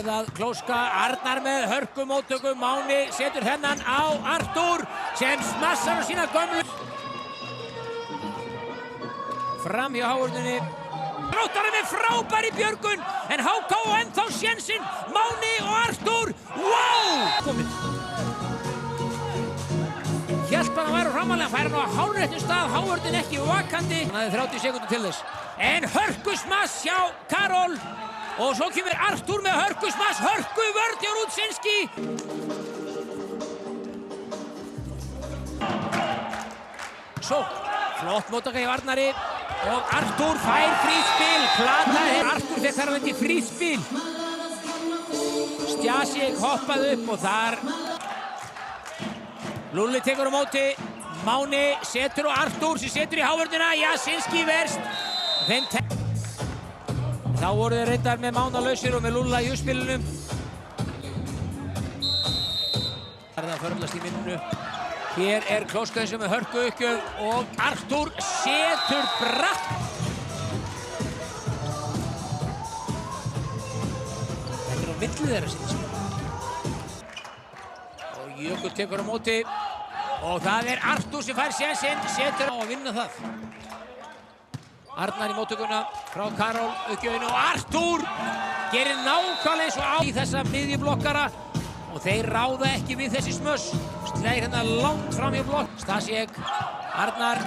er það Klóska, Arnar með hörkumóttöku, Máni setur þennan á Artúr sem smassar á sína gömlu. Fram hjá Háurðinni. Þróttarinn er frábær í björgun, en HK og ennþá sénsinn, Máni og Artúr, wow! Komið. Hélt hann að væri framalega, fær hann á hálfréttum stað, Háurðin ekki vakandi. Hann hafði 30 sekúndur til þess. En hörkusmass hjá Karol. Og svo kemur Artúr með hörkusmass, hörkuvörð hjá Rudzinski. Svo, flott móttaka hjá Arnari. Og Artúr fær fríspil, plataði. Artúr fekk þar alveg fríspil. Stjásík hoppaði upp og þar. Lúlli tekur á móti. Máni setur á Artúr sem setur í Háurðina. Jasinski verst. Þá voru þeir reyndar með Mána lausir og með Lúlla í uppspilinu. Það er það förðlast í minnunu. Hér er Klóska sem er hörku uppgjöf og Artúr setur bratt. Þetta er á milli þeirra sinni. Og Jökull tekur á móti. Og það er Artúr sem fær sénsinn, setur á að vinna það. Arnar í móttökuna frá Karol, uppgjöfinu og Artúr gerir nákvæmlega eins og á í þessa miðjublokkara og þeir ráða ekki við þessi smöss. Slegir hérna langt fram hjá blokk. Stasiek, Arnar,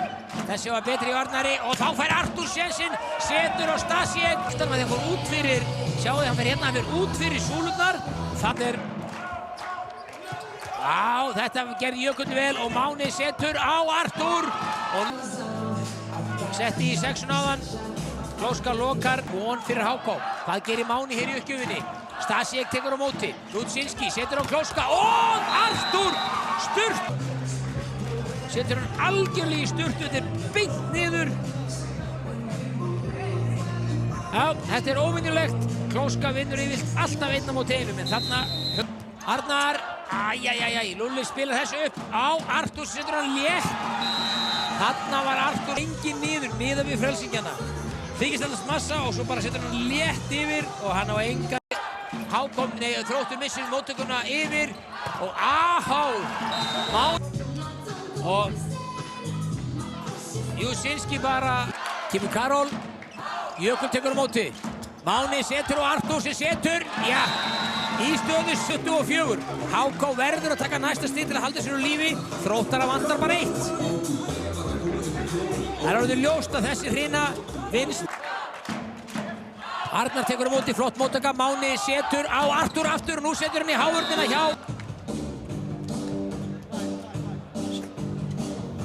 þessi var betri í Arnari og þá fær Artúr sénsinn, setur á Stasiek. Þannig að þeir fór út fyrir, sjáu þið, hann fer út fyrir súlurnar. Það er, þetta gerði Jökull vel og Máni setur á Artúr og setti í sexun áðan. Klóska lokar, von fyrir HK. Hvað gerir Máni hér í uppgjöfinni? Stasiek tekur á móti. Rudzinski setur á Klóska og Artúr sturt. Setur hann algjörlega í sturtu, þetta er beint niður. Já, þetta er óvenjulegt. Klóska vinnur yfirleitt alltaf einn á móti einum, en þarna Arnar, Lúlli spilar þessu upp á Artúr, setur hann létt. Þarna var Artúr engin niður, miðað við frelsingjana. Þykist alltaf massa og svo bara setur hann létt yfir og hann á enga. Þróttur missir móttökuna yfir og og Jusinski bara kemur Karol. Jökull tekur á móti. Máni setur og Artúr sem setur, í stöðu 74. HK verður að taka næsta stig til að halda sér á lífi. Þróttara vantar bara 1. Það er orðið ljóst að þessi hrina vinst. Arnar tekur á móti, flott móttaka. Máni setur á Artúr aftur og nú setur hann í Háurðina hjá.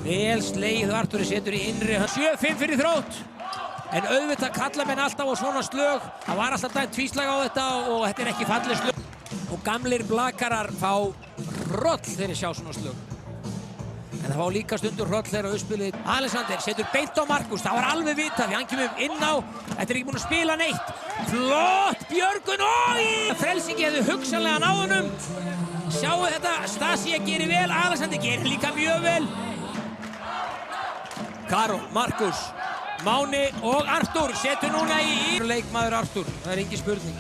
Vel slegið og Artúr setur í innri. 7-5 fyrir Þrótt. En auðvitað kalla menn alltaf á svona slög. Það var alltaf dæmt tvíslag á þetta og þetta er ekki falleg slög. Og gamlir blakarar fá hroll þegar þeir sjá svona slög. En það fá líka stundur hroll þegar uppspilið. Alexander setur beint á Markus. Það var alveg vitað því hann kemur inn á. Þetta er ekki búinn að spila neitt. Flott björgun og Frelsingi hefði hugsanlega náð honum. Sjáu þetta, Stasiek gerir vel, Alexander gerir líka mjög vel. Karol, Markus, Máni og Artúr setur núna í leikmaður Artúr. Það er engin spurning.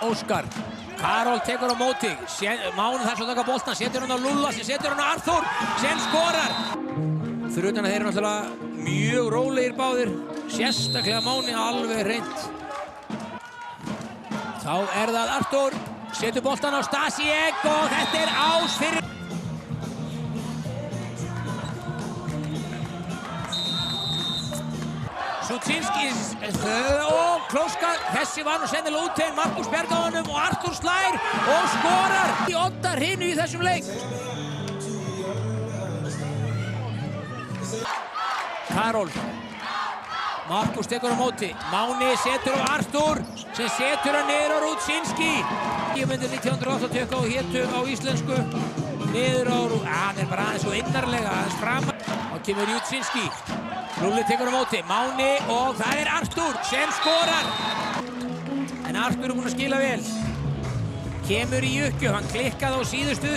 Óskar. Karol tekur á móti. Máni þarf svo að taka boltan. Setur hann á Lúlla sem setur hann á Artúr sem skorar. Fyrir utan að þeir eru náttúrulega mjög rólegir báðir. Sérstaklega Máni alveg hreint. Þá er það Artúr. Setur boltan á Stasiek og þetta er ás fyrir. Rudzinski og Klóska, þessi var nú sennilega út til Markus bjargaði honum og Artúr slær og skorar í Odda hrinu í þessum leik. Karol. Markus tekur á móti. Máni setur á Artúr sem setur hann niður á Rudzinski. Myndir 1980 og hétu á íslensku. Niður á hann er bara aðeins svo innarlega, aðeins fram. Og kemur Rudzinski. Lúlli tekur á móti. Máni og það er Artúr sem skorar. En Artúr er búinn að skila vel. Kemur í uppgjöf, hann klikkaði á síðustu.